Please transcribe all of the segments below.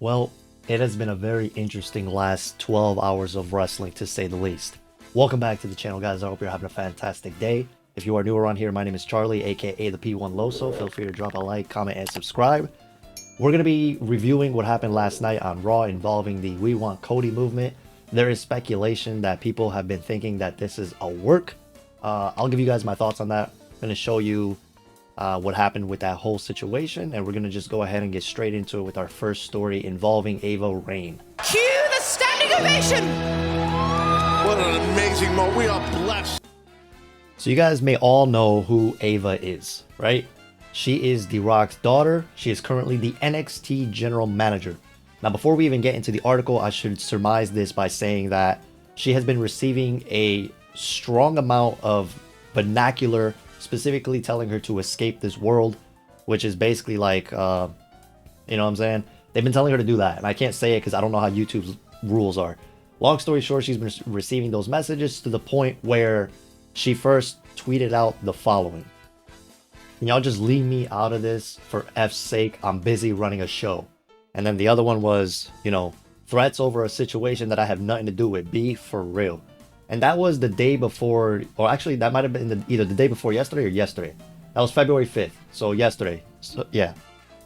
Well, it has been a very interesting last 12 hours of wrestling, to say the least. Welcome back to the channel, guys. I hope you're having a fantastic day. If you are new around here, my name is Charlie, aka the P1 Loso. Feel free to drop a like, comment, and subscribe. We're going to be reviewing what happened last night on Raw involving the We Want Cody movement. There is speculation that people have been thinking that this is a work. I'll give you guys my thoughts on that. I'm going to show you what happened with that whole situation, and we're going to just go ahead and get straight into it with our first story involving Ava Raine. Cue the standing ovation! What an amazing moment. We are blessed. So you guys may all know who Ava is, right? She is The Rock's daughter. She is currently the NXT general manager. Now, before we even get into the article, I should surmise this by saying that she has been receiving a strong amount of vernacular, specifically telling her to escape this world, which is basically like, you know what I'm saying? They've been telling her to do that, and I can't say it because I don't know how YouTube's rules are. Long story short, she's been receiving those messages to the point where she first tweeted out the following: "Can y'all just leave me out of this? For F's sake, I'm busy running a show." And then the other one was, you know, "Threats over a situation that I have nothing to do with. Be for real." And that was the day before, or actually that might have been either the day before yesterday or yesterday. That was February 5th, so yesterday. So yeah,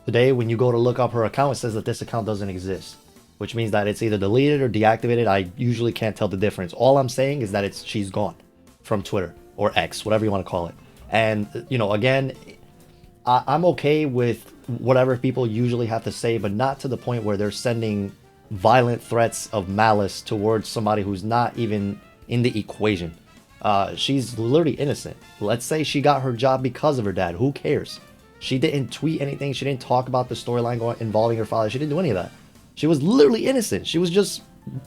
today when you go to look up her account, it says that this account doesn't exist, which means that it's either deleted or deactivated. I usually can't tell the difference. All I'm saying is that she's gone from Twitter or X, whatever you want to call it. And, you know, again, I'm okay with whatever people usually have to say, but not to the point where they're sending violent threats of malice towards somebody who's not even in the equation. She's literally innocent. Let's say she got her job because of her dad. Who cares? She didn't tweet anything. She didn't talk about the storyline involving her father. She didn't do any of that. She was literally innocent. She was just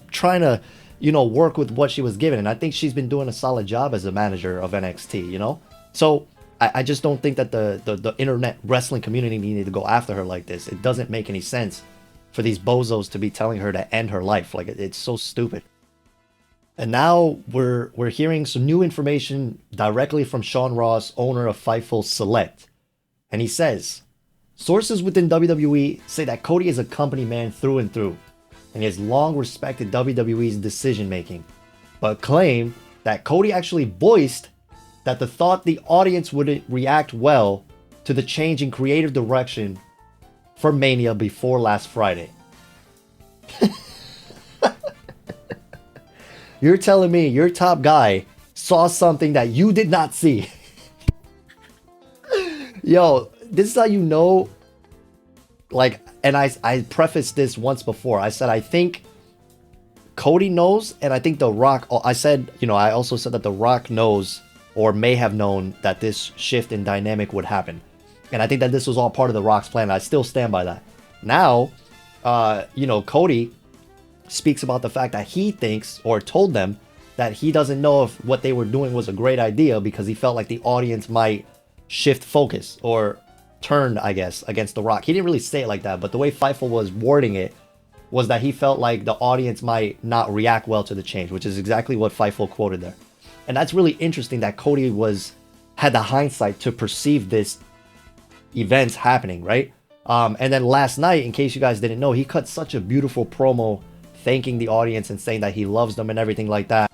trying to, you know, work with what she was given. And I think she's been doing a solid job as a manager of NXT, you know? So I just don't think that the internet wrestling community needed to go after her like this. It doesn't make any sense for these bozos to be telling her to end her life. Like, it's so stupid. And now we're hearing some new information directly from Sean Ross, owner of Fightful Select. And he says, "Sources within WWE say that Cody is a company man through and through, and he has long respected WWE's decision making, but claim that Cody actually voiced that the thought the audience wouldn't react well to the change in creative direction for Mania before last Friday." You're telling me your top guy saw something that you did not see? Yo, this is how you know, like, and I prefaced this once before. I said, I think Cody knows, and I think The Rock, I said, you know, I also said that The Rock knows or may have known that this shift in dynamic would happen. And I think that this was all part of The Rock's plan. I still stand by that. Now, you know, Cody speaks about the fact that he thinks, or told them, that he doesn't know if what they were doing was a great idea because he felt like the audience might shift focus or turn, I guess, against The Rock. He didn't really say it like that, but the way Fightful was wording it was that he felt like the audience might not react well to the change, which is exactly what Fightful quoted there. And that's really interesting that Cody had the hindsight to perceive this events happening, right? And then last night, in case you guys didn't know, he cut such a beautiful promo thanking the audience and saying that he loves them and everything like that.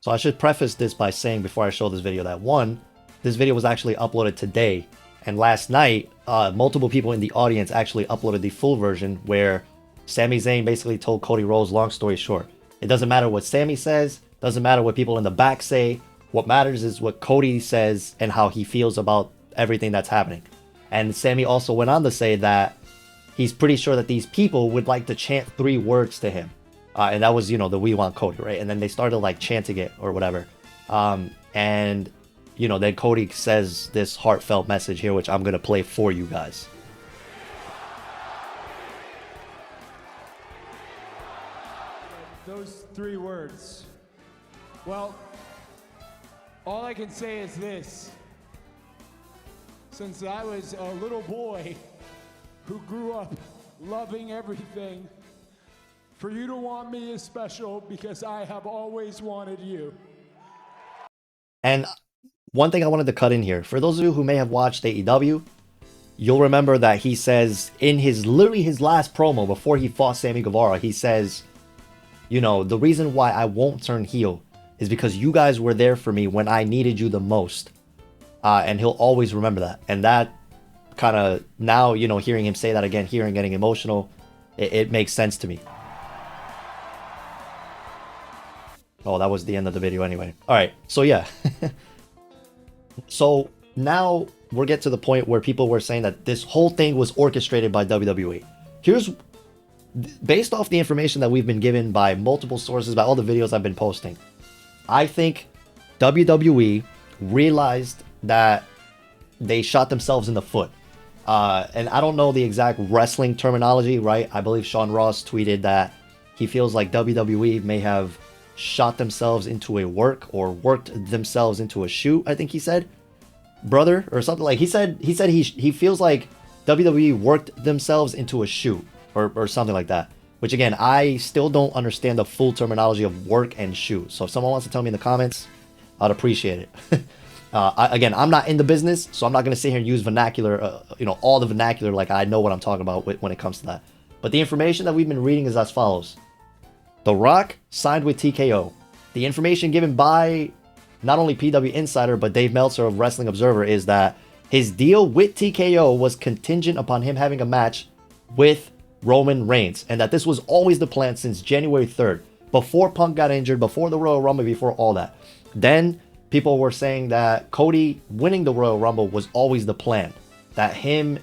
So I should preface this by saying, before I show this video, that one, this video was actually uploaded today, and last night multiple people in the audience actually uploaded the full version where Sami Zayn basically told Cody Rhodes, long story short, it doesn't matter what Sami says, doesn't matter what people in the back say, what matters is what Cody says and how he feels about everything that's happening. And Sami also went on to say that he's pretty sure that these people would like to chant 3 words to him. And that was, you know, the "We Want Cody," right? And then they started like chanting it or whatever. And, you know, then Cody says this heartfelt message here, which I'm going to play for you guys. Those 3 words. Well, all I can say is this. Since I was a little boy who grew up loving everything, for you to want me is special because I have always wanted you. And one thing I wanted to cut in here, for those of you who may have watched AEW, you'll remember that he says in literally his last promo before he fought Sammy Guevara, he says, you know, the reason why I won't turn heel is because you guys were there for me when I needed you the most. And he'll always remember that. And that kind of, now, you know, hearing him say that again, getting emotional, it makes sense to me. Oh, that was the end of the video anyway. All right, so yeah. So now we'll get to the point where people were saying that this whole thing was orchestrated by WWE. Here's, based off the information that we've been given by multiple sources, by all the videos I've been posting, I think WWE realized that they shot themselves in the foot. And I don't know the exact wrestling terminology, right? I believe Sean Ross tweeted that he feels like WWE may have shot themselves into a work or worked themselves into a shoot, I think he said, brother, or something. Like he said he feels like WWE worked themselves into a shoot or something like that. Which again, I still don't understand the full terminology of work and shoot. So if someone wants to tell me in the comments, I'd appreciate it. Again, I'm not in the business, so I'm not going to sit here and use vernacular, you know, all the vernacular like I know what I'm talking about when it comes to that. But the information that we've been reading is as follows. The Rock signed with TKO. The information given by not only PW Insider, but Dave Meltzer of Wrestling Observer is that his deal with TKO was contingent upon him having a match with Roman Reigns, and that this was always the plan since January 3rd, before Punk got injured, before the Royal Rumble, before all that. Then people were saying that Cody winning the Royal Rumble was always the plan, that him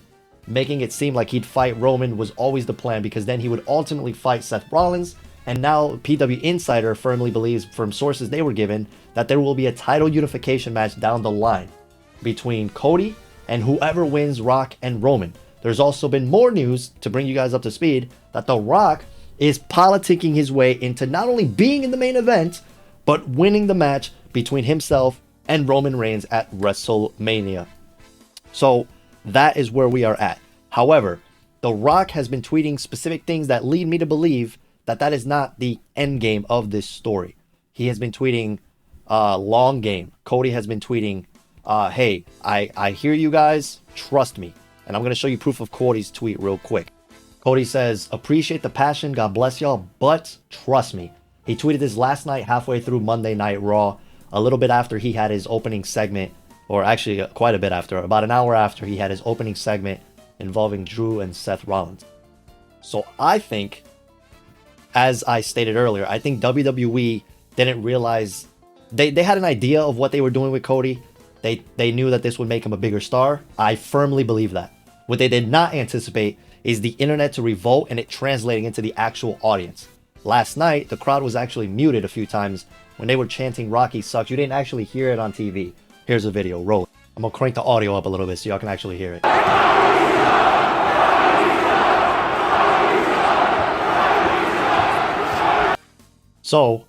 making it seem like he'd fight Roman was always the plan, because then he would ultimately fight Seth Rollins. And now PW Insider firmly believes, from sources they were given, that there will be a title unification match down the line between Cody and whoever wins Rock and Roman. There's also been more news to bring you guys up to speed that The Rock is politicking his way into not only being in the main event, but winning the match between himself and Roman Reigns at WrestleMania. So that is where we are at. However, The Rock has been tweeting specific things that lead me to believe that that is not the end game of this story. He has been tweeting long game. Cody has been tweeting, hey, I hear you guys, trust me. And I'm going to show you proof of Cody's tweet real quick. Cody says, appreciate the passion, God bless y'all, but trust me. He tweeted this last night, halfway through Monday Night Raw, a little bit after he had his opening segment, or actually quite a bit after, about an hour after he had his opening segment involving Drew and Seth Rollins. So I think, as I stated earlier, I think WWE didn't realize, they had an idea of what they were doing with Cody. They knew that this would make him a bigger star. I firmly believe that. What they did not anticipate is the internet to revolt and it translating into the actual audience. Last night, the crowd was actually muted a few times when they were chanting Rocky sucks. You didn't actually hear it on TV. Here's a video, roll it. I'm gonna crank the audio up a little bit so y'all can actually hear it. So,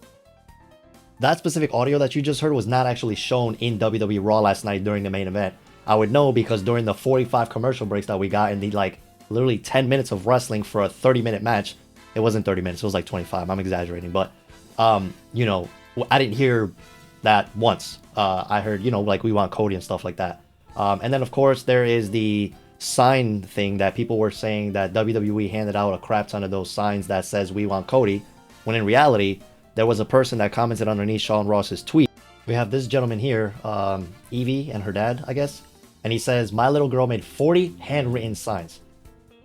that specific audio that you just heard was not actually shown in WWE Raw last night during the main event. I would know because during the 45 commercial breaks that we got in the literally 10 minutes of wrestling for a 30-minute match, it wasn't 30 minutes, it was like 25, I'm exaggerating, but, you know, I didn't hear that once. I heard, you know, like we want Cody and stuff like that. And then, of course, there is the sign thing that people were saying that WWE handed out a crap ton of those signs that says we want Cody, when in reality, there was a person that commented underneath Sean Ross's tweet. We have this gentleman here, Evie and her dad, I guess. And he says, my little girl made 40 handwritten signs,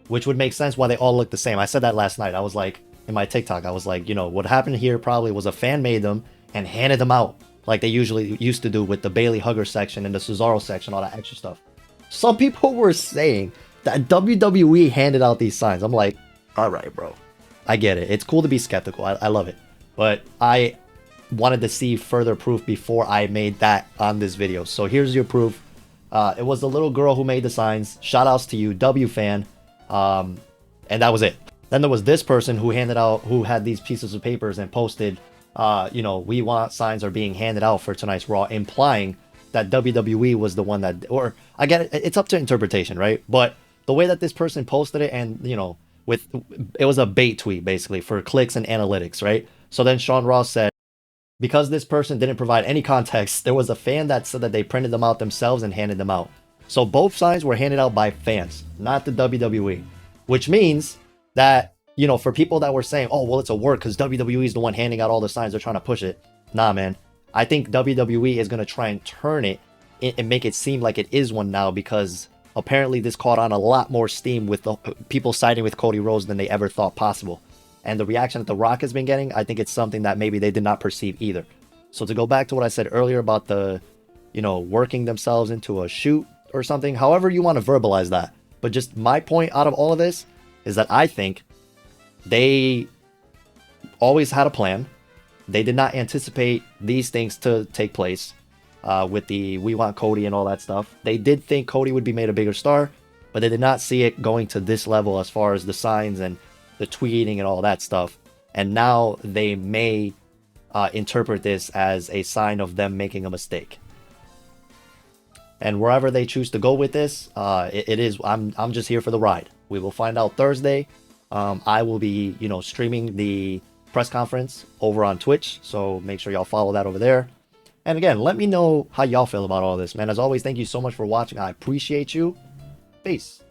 which would make sense why they all look the same. I said that last night. I was like, in my TikTok, I was like, you know, what happened here probably was a fan made them and handed them out like they usually used to do with the Bailey Hugger section and the Cesaro section, all that extra stuff. Some people were saying that WWE handed out these signs. I'm like, all right, bro. I get it. It's cool to be skeptical. I love it. But I wanted to see further proof before I made that on this video. So here's your proof. It was the little girl who made the signs. Shout outs to you, W fan. And that was it. Then there was this person who had these pieces of papers and posted, you know, we want signs are being handed out for tonight's Raw, implying that WWE was the one that, or I get it, it's up to interpretation, right? But the way that this person posted it, and, you know, it was a bait tweet basically for clicks and analytics, right? So then Sean Ross said, because this person didn't provide any context, there was a fan that said that they printed them out themselves and handed them out. So both signs were handed out by fans, not the WWE, which means that, you know, for people that were saying, oh, well, it's a work because WWE is the one handing out all the signs, they're trying to push it. Nah, man. I think WWE is going to try and turn it and make it seem like it is one now, because apparently this caught on a lot more steam with the people siding with Cody Rhodes than they ever thought possible. And the reaction that The Rock has been getting, I think it's something that maybe they did not perceive either. So to go back to what I said earlier about the, you know, working themselves into a shoot or something, however you want to verbalize that. But just my point out of all of this is that I think they always had a plan. They did not anticipate these things to take place with the "we want Cody" and all that stuff. They did think Cody would be made a bigger star, but they did not see it going to this level as far as the signs and the tweeting and all that stuff. And now they may interpret this as a sign of them making a mistake. And wherever they choose to go with this, it is. I'm just here for the ride. We will find out Thursday. I will be, you know, streaming the press conference over on Twitch, so make sure y'all follow that over there. And again, let me know how y'all feel about all this, man. As always, thank you so much for watching. I appreciate you. Peace.